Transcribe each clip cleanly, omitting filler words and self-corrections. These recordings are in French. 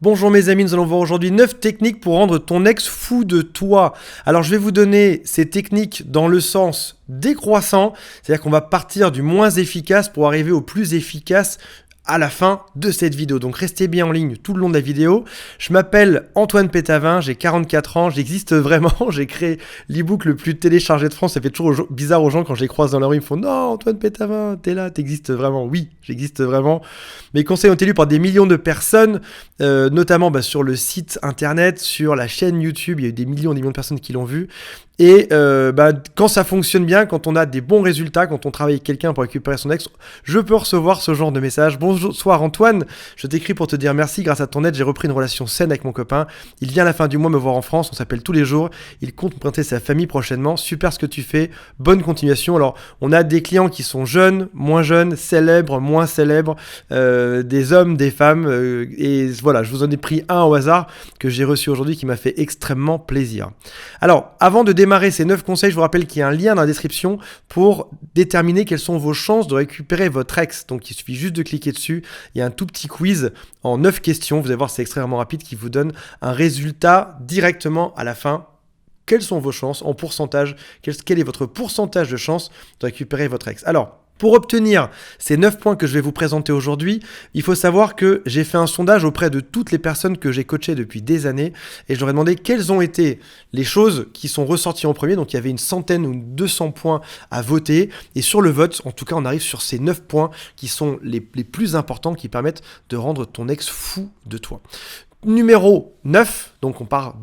Bonjour mes amis, nous allons voir aujourd'hui 9 techniques pour rendre ton ex fou de toi. Alors je vais vous donner ces techniques dans le sens décroissant, c'est-à-dire qu'on va partir du moins efficace pour arriver au plus efficace à la fin de cette vidéo. Donc restez bien en ligne tout le long de la vidéo. Je m'appelle Antoine Pétavin, j'ai 44 ans, j'existe vraiment, j'ai créé l'e-book le plus téléchargé de France. Ça fait toujours bizarre aux gens quand je les croise dans la rue, ils me font « Non Antoine Pétavin, t'es là, t'existes vraiment ». Oui, j'existe vraiment. Mes conseils ont été lus par des millions de personnes, notamment sur le site internet, sur la chaîne YouTube, il y a eu des millions de personnes qui l'ont vu. Et quand ça fonctionne bien, quand on a des bons résultats, quand on travaille avec quelqu'un pour récupérer son ex, je peux recevoir ce genre de message. Bonsoir Antoine, je t'écris pour te dire merci, grâce à ton aide, j'ai repris une relation saine avec mon copain. Il vient à la fin du mois me voir en France, on s'appelle tous les jours. Il compte présenter sa famille prochainement. Super ce que tu fais, bonne continuation. Alors, on a des clients qui sont jeunes, moins jeunes, célèbres, moins célèbres, des hommes, des femmes. Et voilà, je vous en ai pris un au hasard que j'ai reçu aujourd'hui qui m'a fait extrêmement plaisir. Alors, avant de démarrer ces 9 conseils, je vous rappelle qu'il y a un lien dans la description pour déterminer quelles sont vos chances de récupérer votre ex. Donc il suffit juste de cliquer dessus, il y a un tout petit quiz en 9 questions, vous allez voir c'est extrêmement rapide qui vous donne un résultat directement à la fin. Quelles sont vos chances en pourcentage? Quel est votre pourcentage de chance de récupérer votre ex? Alors, pour obtenir ces 9 points que je vais vous présenter aujourd'hui, il faut savoir que j'ai fait un sondage auprès de toutes les personnes que j'ai coachées depuis des années et je leur ai demandé quelles ont été les choses qui sont ressorties en premier. Donc il y avait une centaine ou 200 points à voter et sur le vote, en tout cas on arrive sur ces 9 points qui sont les plus importants qui permettent de rendre ton ex fou de toi. Numéro 9, donc on part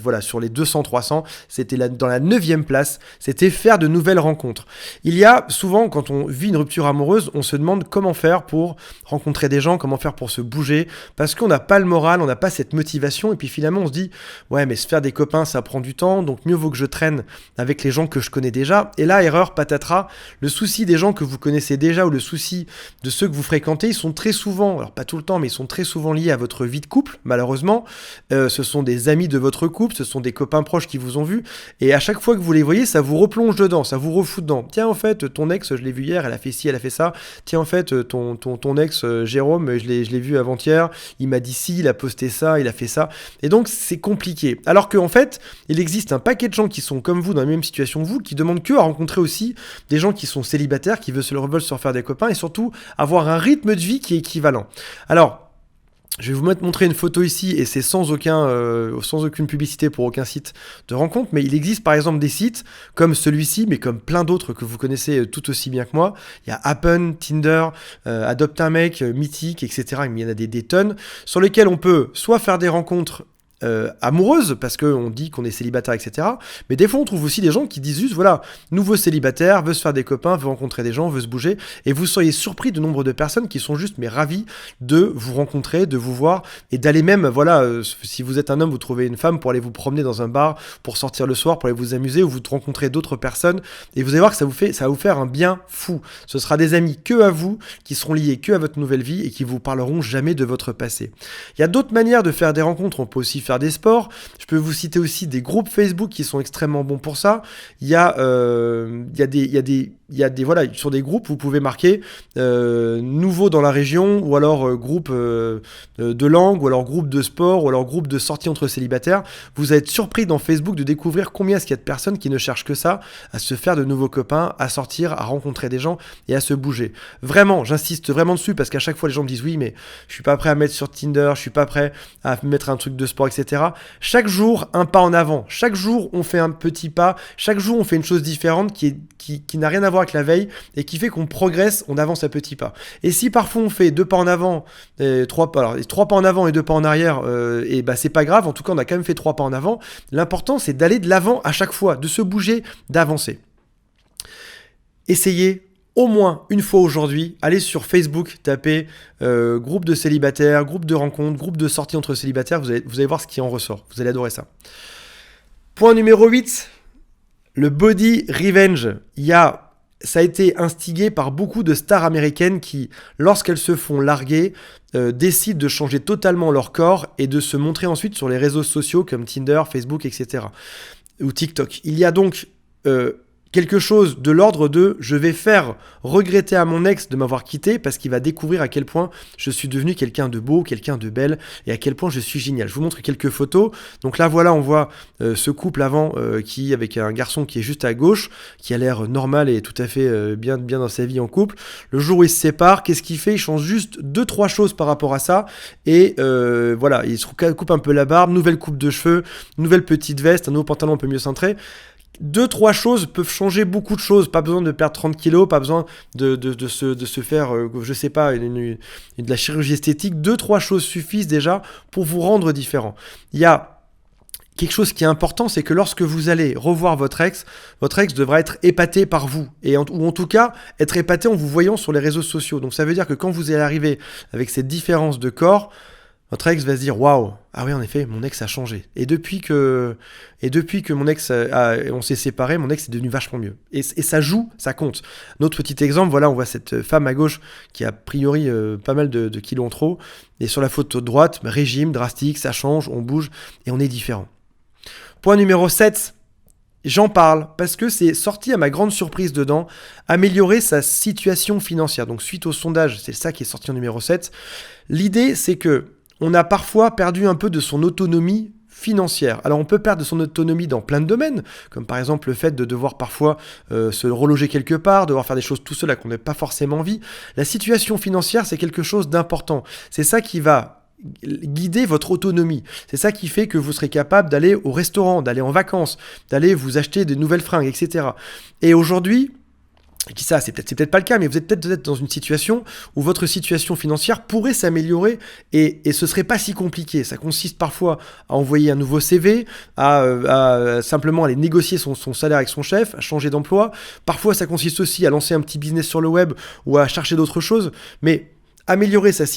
voilà, sur les 200-300, c'était dans la 9e place, c'était faire de nouvelles rencontres. Il y a souvent, quand on vit une rupture amoureuse, on se demande comment faire pour rencontrer des gens, comment faire pour se bouger, parce qu'on n'a pas le moral, on n'a pas cette motivation, et puis finalement on se dit, ouais mais se faire des copains ça prend du temps, donc mieux vaut que je traîne avec les gens que je connais déjà, et là, erreur, patatras, le souci des gens que vous connaissez déjà, ou le souci de ceux que vous fréquentez, ils sont très souvent, alors pas tout le temps, mais ils sont très souvent liés à votre vie de couple, malheureusement. Ce sont des amis de votre couple, ce sont des copains proches qui vous ont vu, et à chaque fois que vous les voyez, ça vous replonge dedans, ça vous refout dedans. Tiens, en fait, ton ex, je l'ai vu hier, elle a fait ci, elle a fait ça. Tiens, en fait, ton ex, Jérôme, je l'ai vu avant-hier, il m'a dit ci, il a posté ça, il a fait ça. Et donc, c'est compliqué. Alors qu'en fait, il existe un paquet de gens qui sont comme vous, dans la même situation que vous, qui demandent que à rencontrer aussi des gens qui sont célibataires, qui veulent se refaire des copains, et surtout avoir un rythme de vie qui est équivalent. Alors, je vais vous montrer une photo ici et c'est sans aucune publicité pour aucun site de rencontre, mais il existe par exemple des sites comme celui-ci, mais comme plein d'autres que vous connaissez tout aussi bien que moi. Il y a Happen, Tinder, Adopte un mec, Mythique, etc. Il y en a des tonnes sur lesquels on peut soit faire des rencontres amoureuse parce qu'on dit qu'on est célibataire, etc. Mais des fois, on trouve aussi des gens qui disent juste, voilà, nouveau célibataire, veut se faire des copains, veut rencontrer des gens, veut se bouger. Et vous seriez surpris du nombre de personnes qui sont juste, mais ravis de vous rencontrer, de vous voir et d'aller même, voilà, si vous êtes un homme, vous trouvez une femme pour aller vous promener dans un bar, pour sortir le soir, pour aller vous amuser ou vous rencontrer d'autres personnes. Et vous allez voir que ça va vous faire un bien fou. Ce sera des amis que à vous, qui seront liés que à votre nouvelle vie et qui vous parleront jamais de votre passé. Il y a d'autres manières de faire des rencontres. On peut aussi faire des sports. Je peux vous citer aussi des groupes Facebook qui sont extrêmement bons pour ça. Il y a voilà, sur des groupes, vous pouvez marquer nouveau dans la région, ou alors groupe de langue, ou alors groupe de sport, ou alors groupe de sortie entre célibataires. Vous allez être surpris dans Facebook de découvrir combien est-ce qu'il y a de personnes qui ne cherchent que ça, à se faire de nouveaux copains, à sortir, à rencontrer des gens et à se bouger. Vraiment, j'insiste vraiment dessus parce qu'à chaque fois les gens me disent oui mais je suis pas prêt à mettre sur Tinder, je suis pas prêt à mettre un truc de sport, etc. Chaque jour, un pas en avant. Chaque jour, on fait un petit pas. Chaque jour, on fait une chose différente qui n'a rien à voir avec la veille et qui fait qu'on progresse, on avance à petits pas. Et si parfois on fait 2 pas en avant, 3 pas en avant et 2 pas en arrière, et bah c'est pas grave, en tout cas on a quand même fait 3 pas en avant. L'important c'est d'aller de l'avant à chaque fois, de se bouger, d'avancer. Essayez au moins une fois aujourd'hui, allez sur Facebook, tapez groupe de célibataires, groupe de rencontres, groupe de sorties entre célibataires, vous allez voir ce qui en ressort, vous allez adorer ça. Point numéro 8, le body revenge. Ça a été instigé par beaucoup de stars américaines qui, lorsqu'elles se font larguer, décident de changer totalement leur corps et de se montrer ensuite sur les réseaux sociaux comme Tinder, Facebook, etc. ou TikTok. Il y a donc quelque chose de l'ordre de je vais faire regretter à mon ex de m'avoir quitté parce qu'il va découvrir à quel point je suis devenu quelqu'un de beau, quelqu'un de belle et à quel point je suis génial. Je vous montre quelques photos. Donc là voilà, on voit ce couple avant qui avec un garçon qui est juste à gauche, qui a l'air normal et tout à fait bien dans sa vie en couple. Le jour où ils se séparent, qu'est-ce qu'il fait? Il change juste 2-3 choses par rapport à ça et voilà, il se coupe un peu la barbe, nouvelle coupe de cheveux, nouvelle petite veste, un nouveau pantalon un peu mieux cintré. 2-3 choses peuvent changer beaucoup de choses. Pas besoin de perdre 30 kilos, pas besoin de se faire, je sais pas, de la chirurgie esthétique. 2-3 choses suffisent déjà pour vous rendre différent. Il y a quelque chose qui est important, c'est que lorsque vous allez revoir votre ex devra être épaté par vous. Ou en tout cas, être épaté en vous voyant sur les réseaux sociaux. Donc ça veut dire que quand vous allez arriver avec cette différence de corps, votre ex va se dire waouh, ah oui en effet mon ex a changé et depuis que mon ex on s'est séparés, mon ex est devenu vachement mieux et ça joue, ça compte. Notre petit exemple, voilà, on voit cette femme à gauche qui a priori pas mal de kilos en trop et sur la photo de droite, régime drastique, ça change, on bouge et on est différent. Point numéro 7, j'en parle parce que c'est sorti à ma grande surprise dedans, améliorer sa situation financière. Donc suite au sondage, c'est ça qui est sorti en numéro 7. L'idée c'est que on a parfois perdu un peu de son autonomie financière. Alors on peut perdre de son autonomie dans plein de domaines, comme par exemple le fait de devoir parfois se reloger quelque part, devoir faire des choses tout seul à qu'on n'a pas forcément envie. La situation financière, c'est quelque chose d'important. C'est ça qui va guider votre autonomie. C'est ça qui fait que vous serez capable d'aller au restaurant, d'aller en vacances, d'aller vous acheter de nouvelles fringues, etc. Et aujourd'hui, ça, c'est peut-être pas le cas, mais vous êtes peut-être dans une situation où votre situation financière pourrait s'améliorer et ce serait pas si compliqué. Ça consiste parfois à envoyer un nouveau CV, à simplement aller négocier son salaire avec son chef, à changer d'emploi. Parfois, ça consiste aussi à lancer un petit business sur le web ou à chercher d'autres choses. Mais améliorer cette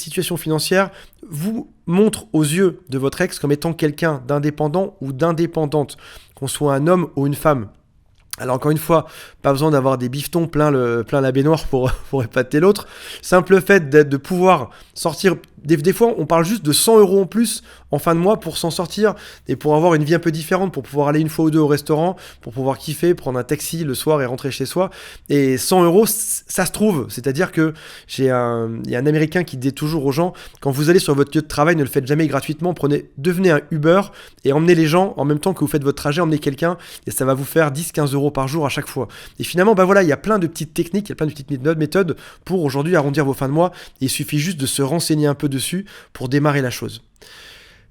situation financière vous montre aux yeux de votre ex comme étant quelqu'un d'indépendant ou d'indépendante, qu'on soit un homme ou une femme. Alors encore une fois, pas besoin d'avoir des bifetons plein la baignoire pour épater l'autre. Simple fait de pouvoir sortir, des fois on parle juste de 100 € en plus en fin de mois pour s'en sortir et pour avoir une vie un peu différente, pour pouvoir aller une fois ou deux au restaurant, pour pouvoir kiffer, prendre un taxi le soir et rentrer chez soi. Et 100 €, ça se trouve. C'est-à-dire que il y a un Américain qui dit toujours aux gens, quand vous allez sur votre lieu de travail, ne le faites jamais gratuitement, devenez un Uber et emmenez les gens en même temps que vous faites votre trajet, emmenez quelqu'un et ça va vous faire 10-15 € par jour à chaque fois. Et finalement, voilà, il y a plein de petites techniques, il y a plein de petites méthodes pour aujourd'hui arrondir vos fins de mois. Et il suffit juste de se renseigner un peu dessus pour démarrer la chose.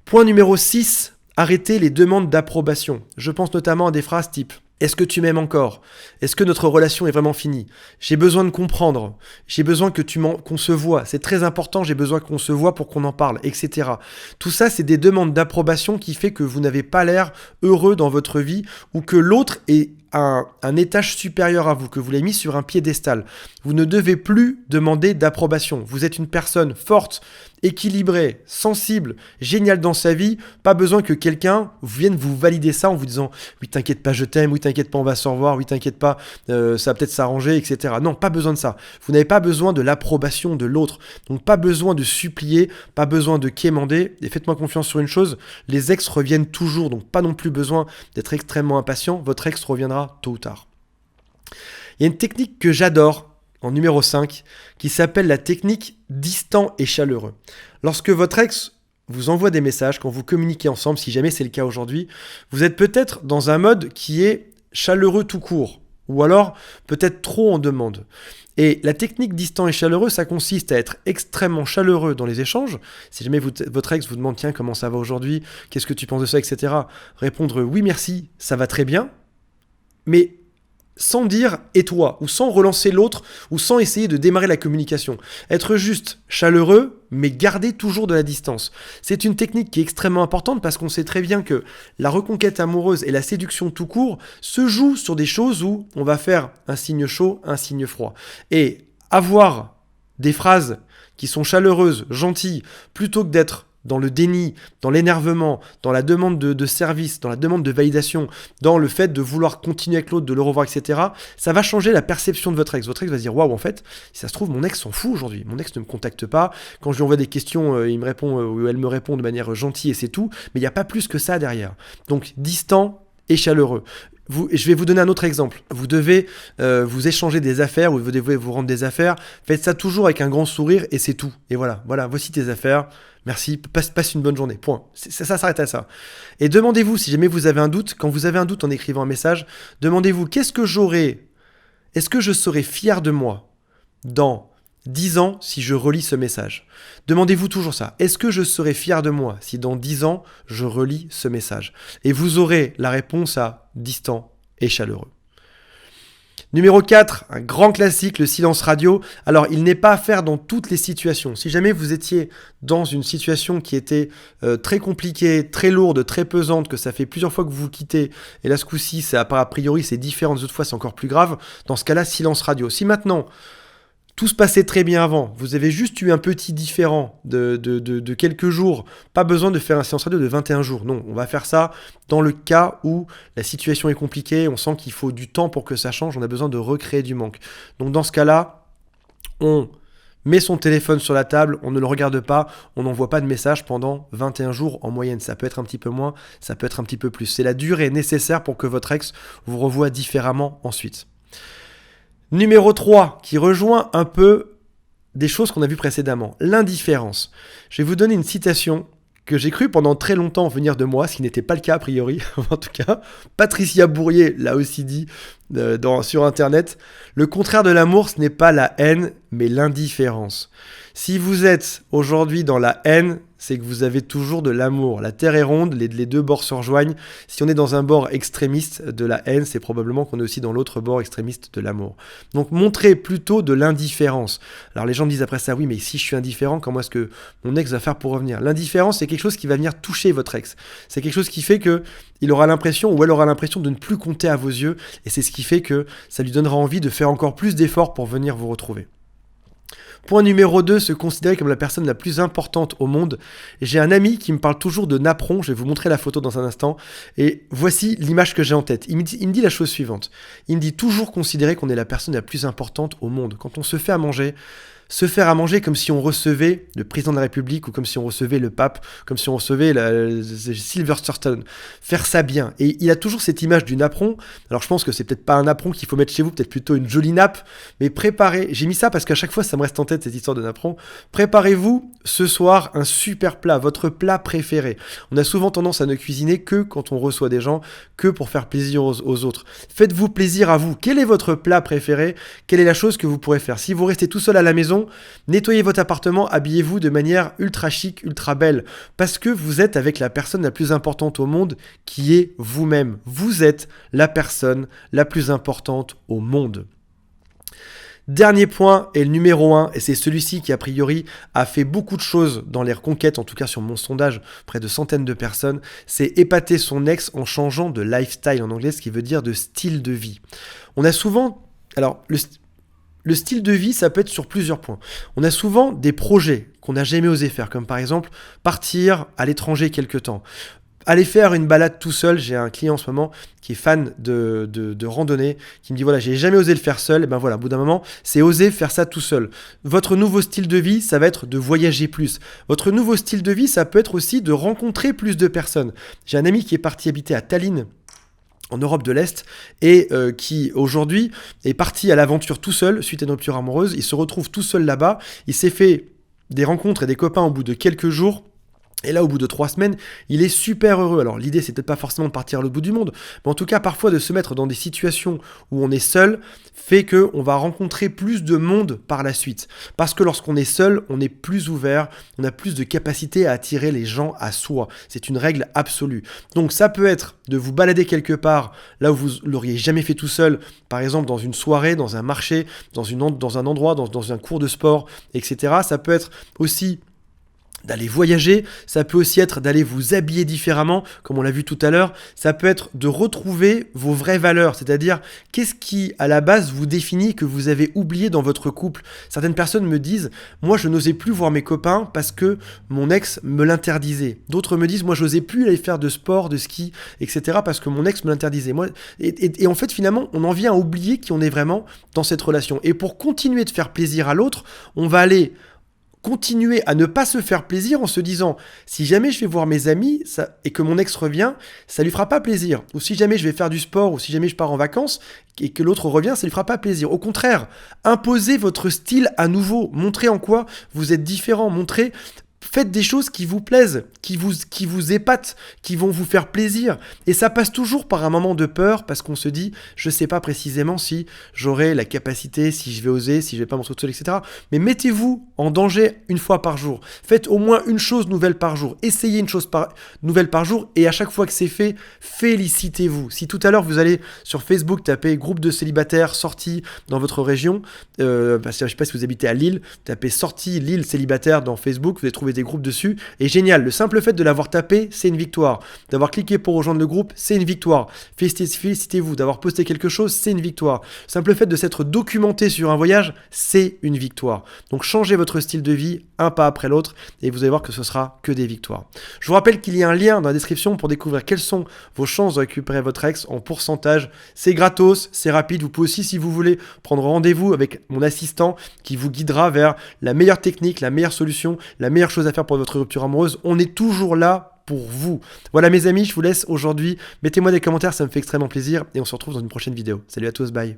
Point numéro 6, arrêtez les demandes d'approbation. Je pense notamment à des phrases type « Est-ce que tu m'aimes encore ? Est-ce que notre relation est vraiment finie ? J'ai besoin de comprendre. J'ai besoin qu'on se voit. C'est très important, j'ai besoin qu'on se voit pour qu'on en parle, etc. » Tout ça, c'est des demandes d'approbation qui fait que vous n'avez pas l'air heureux dans votre vie ou que l'autre est un étage supérieur à vous, que vous l'avez mis sur un piédestal. Vous ne devez plus demander d'approbation. Vous êtes une personne forte, équilibrée, sensible, géniale dans sa vie. Pas besoin que quelqu'un vienne vous valider ça en vous disant « Oui, t'inquiète pas, je t'aime. Oui, t'inquiète pas, on va se revoir. Oui, t'inquiète pas, ça va peut-être s'arranger, etc. » Non, pas besoin de ça. Vous n'avez pas besoin de l'approbation de l'autre. Donc, pas besoin de supplier, pas besoin de quémander. Et faites-moi confiance sur une chose, les ex reviennent toujours. Donc, pas non plus besoin d'être extrêmement impatient. Votre ex reviendra tôt ou tard. Il y a une technique que j'adore, en numéro 5, qui s'appelle la technique distant et chaleureux. Lorsque votre ex vous envoie des messages, quand vous communiquez ensemble, si jamais c'est le cas aujourd'hui, vous êtes peut-être dans un mode qui est chaleureux tout court, ou alors peut-être trop en demande. Et la technique distant et chaleureux, ça consiste à être extrêmement chaleureux dans les échanges. Si jamais votre ex vous demande « Tiens, comment ça va aujourd'hui ? Qu'est-ce que tu penses de ça ? » etc. Répondre « Oui, merci, ça va très bien. » Mais sans dire « et toi » ou sans relancer l'autre ou sans essayer de démarrer la communication. Être juste chaleureux, mais garder toujours de la distance. C'est une technique qui est extrêmement importante parce qu'on sait très bien que la reconquête amoureuse et la séduction tout court se jouent sur des choses où on va faire un signe chaud, un signe froid. Et avoir des phrases qui sont chaleureuses, gentilles, plutôt que d'être dans le déni, dans l'énervement, dans la demande de service, dans la demande de validation, dans le fait de vouloir continuer avec l'autre, de le revoir, etc., ça va changer la perception de votre ex. Votre ex va se dire « Waouh, en fait, si ça se trouve, mon ex s'en fout aujourd'hui. Mon ex ne me contacte pas. Quand je lui envoie des questions, il me répond ou elle me répond de manière gentille et c'est tout. Mais il n'y a pas plus que ça derrière. » Donc, distant et chaleureux. Je vais vous donner un autre exemple. Vous devez vous échanger des affaires ou vous devez vous rendre des affaires. Faites ça toujours avec un grand sourire et c'est tout. Et voilà, voici tes affaires. Merci, passe une bonne journée. Point. Ça s'arrête à ça. Et demandez-vous, si jamais vous avez un doute, quand vous avez un doute en écrivant un message, demandez-vous est-ce que je serai fier de moi dans 10 ans si je relis ce message? Demandez-vous toujours ça. Est-ce que je serai fier de moi si dans 10 ans je relis ce message? Et vous aurez la réponse à distant et chaleureux. Numéro 4, un grand classique, le silence radio. Alors, il n'est pas à faire dans toutes les situations. Si jamais vous étiez dans une situation qui était très compliquée, très lourde, très pesante, que ça fait plusieurs fois que vous vous quittez, et là, ce coup-ci, a priori, c'est différent des autres fois, c'est encore plus grave, dans ce cas-là, silence radio. Si maintenant, tout se passait très bien avant, vous avez juste eu un petit différend de quelques jours, pas besoin de faire un silence radio de 21 jours. Non, on va faire ça dans le cas où la situation est compliquée, on sent qu'il faut du temps pour que ça change, on a besoin de recréer du manque. Donc dans ce cas-là, on met son téléphone sur la table, on ne le regarde pas, on n'envoie pas de message pendant 21 jours en moyenne. Ça peut être un petit peu moins, ça peut être un petit peu plus. C'est la durée nécessaire pour que votre ex vous revoie différemment ensuite. Numéro 3, qui rejoint un peu des choses qu'on a vues précédemment, l'indifférence. Je vais vous donner une citation que j'ai cru pendant très longtemps venir de moi, ce qui n'était pas le cas a priori, en tout cas. Patricia Bourrier l'a aussi dit sur Internet. Le contraire de l'amour, ce n'est pas la haine, mais l'indifférence. Si vous êtes aujourd'hui dans la haine, c'est que vous avez toujours de l'amour. La terre est ronde, les deux bords se rejoignent. Si on est dans un bord extrémiste de la haine, c'est probablement qu'on est aussi dans l'autre bord extrémiste de l'amour. Donc montrez plutôt de l'indifférence. Alors les gens me disent après ça, oui, mais si je suis indifférent, comment est-ce que mon ex va faire pour revenir? L'indifférence, c'est quelque chose qui va venir toucher votre ex. C'est quelque chose qui fait que il aura l'impression ou elle aura l'impression de ne plus compter à vos yeux. Et c'est ce qui fait que ça lui donnera envie de faire encore plus d'efforts pour venir vous retrouver. Point numéro 2, se considérer comme la personne la plus importante au monde. J'ai un ami qui me parle toujours de napperon, je vais vous montrer la photo dans un instant, et voici l'image que j'ai en tête. Il me dit la chose suivante, il me dit toujours considérer qu'on est la personne la plus importante au monde. Quand on se fait à manger, se faire à manger comme si on recevait le président de la République ou comme si on recevait le pape, comme si on recevait Sylvester Stallone. Faire ça bien. Et il a toujours cette image du napperon. Alors je pense que c'est peut-être pas un napperon qu'il faut mettre chez vous, peut-être plutôt une jolie nappe. Mais préparez, j'ai mis ça parce qu'à chaque fois ça me reste en tête cette histoire de napperon. Préparez-vous ce soir un super plat, votre plat préféré. On a souvent tendance à ne cuisiner que quand on reçoit des gens, que pour faire plaisir aux autres. Faites-vous plaisir à vous. Quel est votre plat préféré? Quelle est la chose que vous pourrez faire? Si vous restez tout seul à la maison, nettoyez votre appartement, habillez-vous de manière ultra chic, ultra belle, parce que vous êtes avec la personne la plus importante au monde, qui est vous-même. Vous êtes la personne la plus importante au monde. Dernier point, et le numéro 1, et c'est celui-ci qui a priori a fait beaucoup de choses dans les reconquêtes, en tout cas sur mon sondage, près de centaines de personnes, c'est épater son ex en changeant de lifestyle en anglais, ce qui veut dire de style de vie. On a souvent... Alors, le style de vie, ça peut être sur plusieurs points. On a souvent des projets qu'on n'a jamais osé faire, comme par exemple partir à l'étranger quelque temps. Aller faire une balade tout seul. J'ai un client en ce moment qui est fan de randonnée, qui me dit voilà, j'ai jamais osé le faire seul. Et ben voilà, au bout d'un moment, c'est oser faire ça tout seul. Votre nouveau style de vie, ça va être de voyager plus. Votre nouveau style de vie, ça peut être aussi de rencontrer plus de personnes. J'ai un ami qui est parti habiter à Tallinn, en Europe de l'Est, et qui aujourd'hui est parti à l'aventure tout seul suite à une rupture amoureuse. Il se retrouve tout seul là-bas, il s'est fait des rencontres et des copains au bout de quelques jours. Et là, au bout de 3 semaines, il est super heureux. Alors l'idée, c'est peut-être pas forcément de partir à l'autre bout du monde, mais en tout cas, parfois de se mettre dans des situations où on est seul, fait qu'on va rencontrer plus de monde par la suite. Parce que lorsqu'on est seul, on est plus ouvert, on a plus de capacité à attirer les gens à soi. C'est une règle absolue. Donc ça peut être de vous balader quelque part, là où vous l'auriez jamais fait tout seul, par exemple dans une soirée, dans un marché, dans un endroit, dans un cours de sport, etc. Ça peut être aussi d'aller voyager, ça peut aussi être d'aller vous habiller différemment, comme on l'a vu tout à l'heure, ça peut être de retrouver vos vraies valeurs, c'est-à-dire qu'est-ce qui, à la base, vous définit que vous avez oublié dans votre couple. Certaines personnes me disent, moi je n'osais plus voir mes copains parce que mon ex me l'interdisait. D'autres me disent, moi j'osais plus aller faire de sport, de ski, etc. parce que mon ex me l'interdisait. Et en fait, finalement, on en vient à oublier qui on est vraiment dans cette relation. Et pour continuer de faire plaisir à l'autre, on va aller continuer à ne pas se faire plaisir en se disant si jamais je vais voir mes amis et que mon ex revient, ça lui fera pas plaisir. Ou si jamais je vais faire du sport ou si jamais je pars en vacances et que l'autre revient, ça lui fera pas plaisir. Au contraire, imposez votre style à nouveau, montrez en quoi vous êtes différent, faites des choses qui vous plaisent, qui vous épatent, qui vont vous faire plaisir. Et ça passe toujours par un moment de peur parce qu'on se dit, je sais pas précisément si j'aurai la capacité, si je vais oser, si je vais pas m'en sortir seul, etc. Mais mettez-vous en danger une fois par jour. Faites au moins une chose nouvelle par jour. Essayez une chose nouvelle par jour et à chaque fois que c'est fait, félicitez-vous. Si tout à l'heure vous allez sur Facebook taper groupe de célibataires sortis dans votre région, je sais pas si vous habitez à Lille, tapez sortie Lille célibataire dans Facebook, vous allez trouver des groupes dessus, et génial, le simple fait de l'avoir tapé, c'est une victoire. D'avoir cliqué pour rejoindre le groupe, c'est une victoire. Félicitez-vous, d'avoir posté quelque chose, c'est une victoire. Le simple fait de s'être documenté sur un voyage, c'est une victoire. Donc changez votre style de vie, un pas après l'autre, et vous allez voir que ce sera que des victoires. Je vous rappelle qu'il y a un lien dans la description pour découvrir quelles sont vos chances de récupérer votre ex en pourcentage. C'est gratos, c'est rapide, vous pouvez aussi, si vous voulez, prendre rendez-vous avec mon assistant qui vous guidera vers la meilleure technique, la meilleure solution, la meilleure chose à faire pour votre rupture amoureuse. On est toujours là pour vous. Voilà mes amis, je vous laisse aujourd'hui. Mettez-moi des commentaires, ça me fait extrêmement plaisir et on se retrouve dans une prochaine vidéo. Salut à tous, bye.